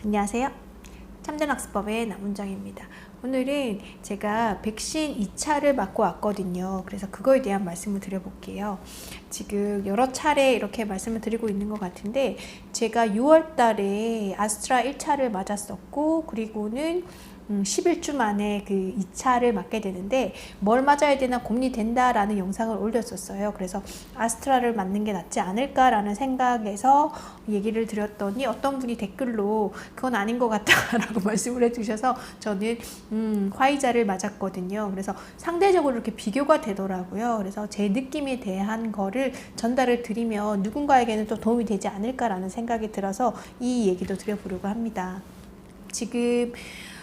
안녕하세요. 참전학습법의 남은정입니다. 오늘은 제가 백신 2차를 맞고 왔거든요. 그래서 그거에 대한 말씀을 드려볼게요. 지금 여러 차례 이렇게 말씀을 드리고 있는 것 같은데, 제가 6월 달에 아스트라 1차를 맞았었고, 그리고는 11주 만에 그 2차를 맞게 되는데, 뭘 맞아야 되나 고민이 된다라는 영상을 올렸었어요. 그래서 아스트라를 맞는 게 낫지 않을까라는 생각에서 얘기를 드렸더니 어떤 분이 댓글로 그건 아닌 것 같다라고 말씀을 해주셔서 저는 화이자를 맞았거든요. 그래서 상대적으로 이렇게 비교가 되더라고요. 그래서 제 느낌에 대한 거를 전달을 드리면 누군가에게는 또 도움이 되지 않을까라는 생각이 들어서 이 얘기도 드려보려고 합니다. 지금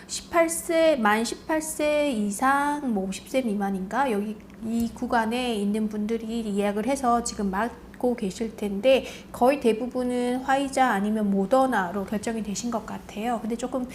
18세, 만 18세 이상, 50세 미만인가? 여기 이 구간에 있는 분들이 예약을 해서 지금 맞고 계실 텐데, 거의 대부분은 화이자 아니면 모더나로 결정이 되신 것 같아요. 근데 조금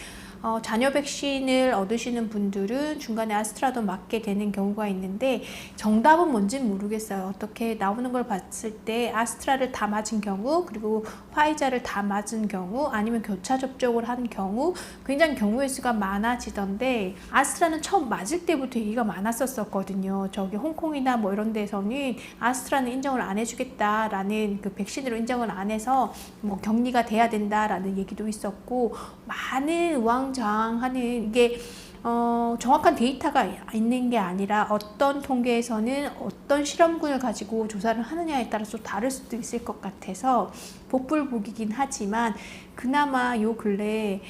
자녀 백신을 얻으시는 분들은 중간에 아스트라도 맞게 되는 경우가 있는데, 정답은 뭔지는 모르겠어요. 어떻게 나오는 걸 봤을 때 아스트라를 다 맞은 경우, 그리고 화이자를 다 맞은 경우, 아니면 교차 접종을 한 경우 굉장히 경우의 수가 많아지던데, 아스트라는 처음 맞을 때부터 얘기가 많았었거든요. 저기 홍콩이나 뭐 이런 데서는 아스트라는 인정을 안 해주겠다라는, 그 백신으로 인정을 안 해서 뭐 격리가 돼야 된다라는 얘기도 있었고, 많은 우왕좌왕하는, 이게 정확한 데이터가 있는 게 아니라 어떤 통계에서는 어떤 실험군을 가지고 조사를 하느냐에 따라서 다를 수도 있을 것 같아서 복불복이긴 하지만, 그나마 요 근래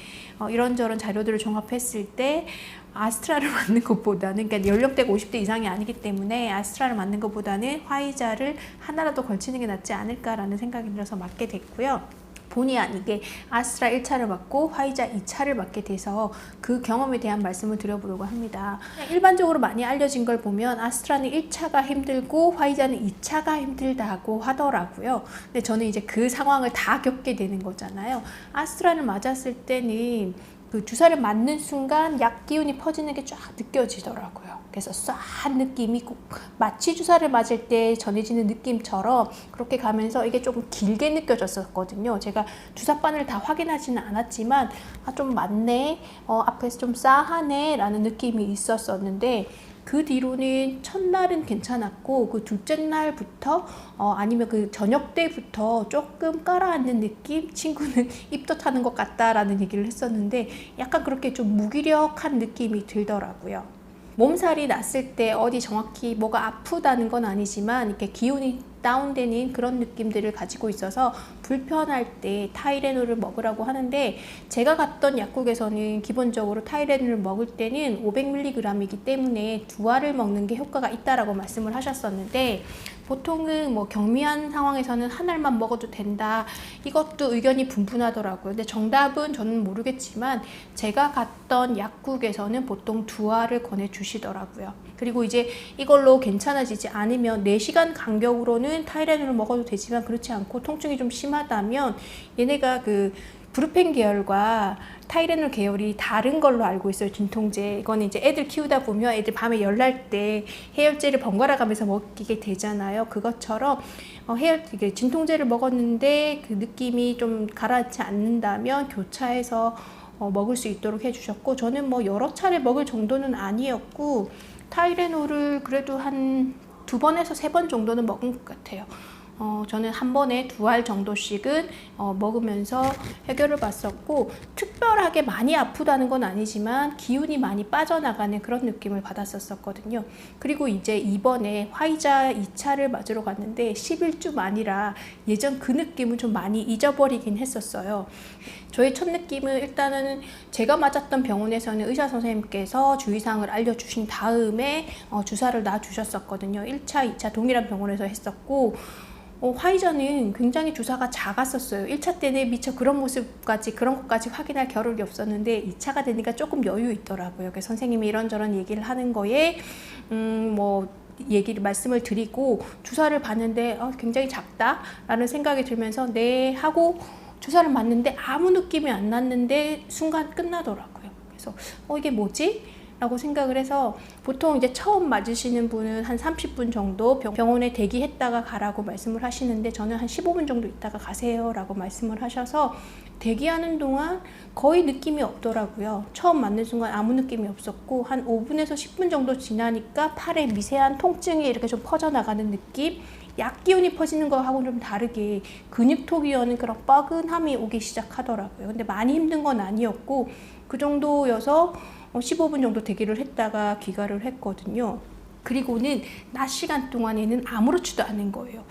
이런저런 자료들을 종합했을 때 아스트라를 맞는 것보다는, 그러니까 연령대가 50대 이상이 아니기 때문에 아스트라를 맞는 것보다는 화이자를 하나라도 걸치는 게 낫지 않을까라는 생각이 들어서 맞게 됐고요. 본의 아니게 아스트라 1차를 맞고 화이자 2차를 맞게 돼서 그 경험에 대한 말씀을 드려보려고 합니다. 일반적으로 많이 알려진 걸 보면 아스트라는 1차가 힘들고 화이자는 2차가 힘들다고 하더라고요. 근데 저는 이제 그 상황을 다 겪게 되는 거잖아요. 아스트라를 맞았을 때는 그 주사를 맞는 순간 약 기운이 퍼지는 게 쫙 느껴지더라고요. 그래서 쏴한 느낌이 꼭 마취 주사를 맞을 때 전해지는 느낌처럼 그렇게 가면서 이게 조금 길게 느껴졌었거든요. 제가 주사바늘 다 확인하지는 않았지만 좀 맞네, 앞에서 좀 싸하네 라는 느낌이 있었었는데, 그 뒤로는 첫날은 괜찮았고, 그 둘째 날부터 아니면 그 저녁 때부터 조금 깔아앉는 느낌, 친구는 입덧 타는 것 같다라는 얘기를 했었는데, 약간 그렇게 좀 무기력한 느낌이 들더라고요. 몸살이 났을 때 어디 정확히 뭐가 아프다는 건 아니지만 이렇게 기운이 다운되는 그런 느낌들을 가지고 있어서 불편할 때 타이레놀을 먹으라고 하는데, 제가 갔던 약국에서는 기본적으로 타이레놀을 먹을 때는 500mg이기 때문에 두 알을 먹는 게 효과가 있다라고 말씀을 하셨었는데, 보통은 뭐 경미한 상황에서는 한 알만 먹어도 된다, 이것도 의견이 분분하더라고요. 근데 정답은 저는 모르겠지만 제가 갔던 약국에서는 보통 두 알을 권해주시더라고요. 그리고 이제 이걸로 괜찮아지지 않으면 4시간 간격으로는 타이레놀을 먹어도 되지만, 그렇지 않고 통증이 좀 심하다면 얘네가 그 브루펜 계열과 타이레놀 계열이 다른 걸로 알고 있어요. 진통제. 이거는 이제 애들 키우다 보면 애들 밤에 열날 때 해열제를 번갈아 가면서 먹게 되잖아요. 그것처럼 진통제를 먹었는데 그 느낌이 좀 가라앉지 않는다면 교차해서 먹을 수 있도록 해주셨고, 저는 뭐 여러 차례 먹을 정도는 아니었고, 타이레놀을 그래도 한 2번에서 3번 정도는 먹은 것 같아요. 저는 한 번에 2알 정도씩은 먹으면서 해결을 봤었고, 특별하게 많이 아프다는 건 아니지만 기운이 많이 빠져나가는 그런 느낌을 받았었거든요. 그리고 이제 이번에 화이자 2차를 맞으러 갔는데 11주 만이라 예전 그 느낌을 좀 많이 잊어버리긴 했었어요. 저의 첫 느낌은, 일단은 제가 맞았던 병원에서는 의사 선생님께서 주의사항을 알려주신 다음에 주사를 놔주셨었거든요. 1차, 2차 동일한 병원에서 했었고, 화이자는 굉장히 주사가 작았었어요. 1차 때는 미처 그런 모습까지, 그런 것까지 확인할 겨를이 없었는데 2차가 되니까 조금 여유 있더라고요. 그래서 선생님이 이런저런 얘기를 하는 거에 말씀을 드리고 주사를 봤는데 굉장히 작다라는 생각이 들면서 네 하고 주사를 맞는데 아무 느낌이 안 났는데 순간 끝나더라고요. 그래서 이게 뭐지? 라고 생각을 해서, 보통 이제 처음 맞으시는 분은 한 30분 정도 병원에 대기했다가 가라고 말씀을 하시는데, 저는 한 15분 정도 있다가 가세요 라고 말씀을 하셔서 대기하는 동안 거의 느낌이 없더라고요. 처음 맞는 순간 아무 느낌이 없었고 한 5분에서 10분 정도 지나니까 팔에 미세한 통증이 이렇게 좀 퍼져나가는 느낌, 약 기운이 퍼지는 거하고는 좀 다르게 근육통이 오는 그런 뻐근함이 오기 시작하더라고요. 근데 많이 힘든 건 아니었고 그 정도여서 15분 정도 대기를 했다가 귀가를 했거든요. 그리고는 낮 시간 동안에는 아무렇지도 않은 거예요.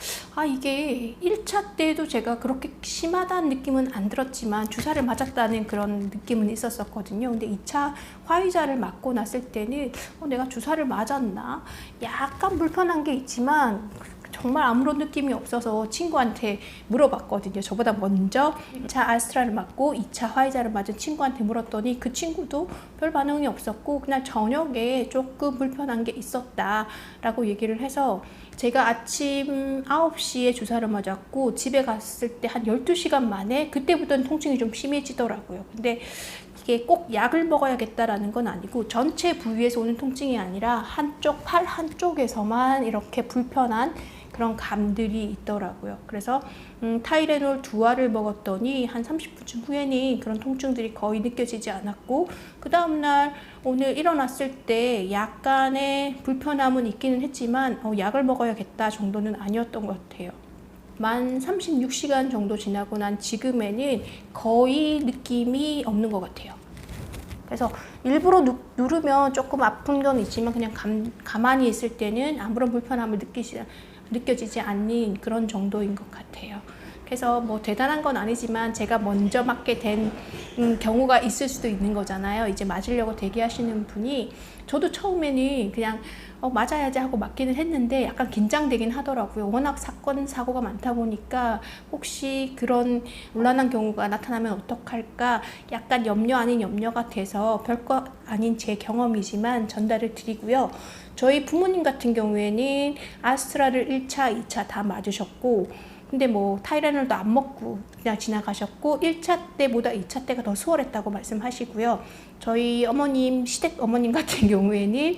이게 1차 때도 제가 그렇게 심하다는 느낌은 안 들었지만 주사를 맞았다는 그런 느낌은 있었거든요. 근데 2차 화이자를 맞고 났을 때는 내가 주사를 맞았나? 약간 불편한 게 있지만 정말 아무런 느낌이 없어서 친구한테 물어봤거든요. 저보다 먼저 1차 아스트라를 맞고 2차 화이자를 맞은 친구한테 물었더니 그 친구도 별 반응이 없었고 그냥 저녁에 조금 불편한 게 있었다 라고 얘기를 해서 제가 아침 9시에 주사를 맞았고 집에 갔을 때 한 12시간 만에 그때부터는 통증이 좀 심해지더라고요. 근데 이게 꼭 약을 먹어야겠다라는 건 아니고 전체 부위에서 오는 통증이 아니라 한쪽 팔 한쪽에서만 이렇게 불편한 그런 감들이 있더라고요. 그래서 타이레놀 2알을 먹었더니 한 30분쯤 후에는 그런 통증들이 거의 느껴지지 않았고 그 다음날 오늘 일어났을 때 약간의 불편함은 있기는 했지만 약을 먹어야겠다 정도는 아니었던 것 같아요. 만 36시간 정도 지나고 난 지금에는 거의 느낌이 없는 것 같아요. 그래서 일부러 누르면 조금 아픈 건 있지만 그냥 가만히 있을 때는 아무런 불편함을 느껴지지 않는 그런 정도인 것 같아요. 그래서 뭐 대단한 건 아니지만 제가 먼저 맞게 된 경우가 있을 수도 있는 거잖아요. 이제 맞으려고 대기하시는 분이 저도 처음에는 그냥 맞아야지 하고 맞기는 했는데 약간 긴장되긴 하더라고요. 워낙 사건 사고가 많다 보니까 혹시 그런 곤란한 경우가 나타나면 어떡할까 약간 염려 아닌 염려가 돼서 별거 아닌 제 경험이지만 전달을 드리고요. 저희 부모님 같은 경우에는 아스트라를 1차, 2차 다 맞으셨고 근데 뭐 타이레놀도 안 먹고 그냥 지나가셨고 1차 때보다 2차 때가 더 수월했다고 말씀하시고요. 저희 어머님, 시댁 어머님 같은 경우에는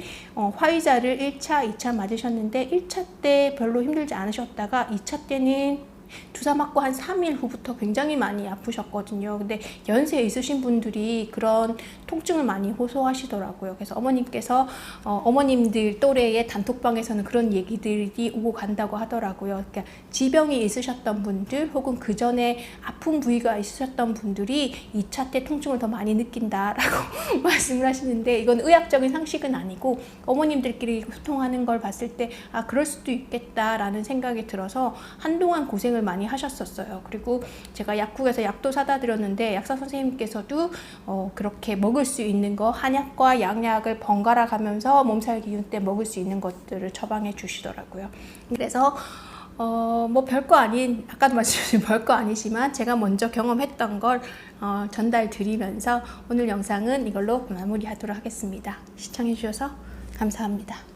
화이자를 1차, 2차 맞으셨는데 1차 때 별로 힘들지 않으셨다가 2차 때는 주사 맞고 한 3일 후부터 굉장히 많이 아프셨거든요. 근데 연세 있으신 분들이 그런 통증을 많이 호소하시더라고요. 그래서 어머님께서 어머님들 또래의 단톡방에서는 그런 얘기들이 오고 간다고 하더라고요. 그러니까 지병이 있으셨던 분들 혹은 그 전에 아픈 부위가 있으셨던 분들이 2차 때 통증을 더 많이 느낀다라고 말씀을 하시는데 이건 의학적인 상식은 아니고 어머님들끼리 소통하는 걸 봤을 때 그럴 수도 있겠다라는 생각이 들어서 한동안 고생을 많이 하셨었어요. 그리고 제가 약국에서 약도 사다 드렸는데 약사 선생님께서도 그렇게 먹을 수 있는 거 한약과 양약을 번갈아 가면서 몸살 기운 때 먹을 수 있는 것들을 처방해 주시더라고요. 그래서 뭐 별거 아닌 아까도 말씀드린 별거 아니지만 제가 먼저 경험했던 걸 전달 드리면서 오늘 영상은 이걸로 마무리하도록 하겠습니다. 시청해 주셔서 감사합니다.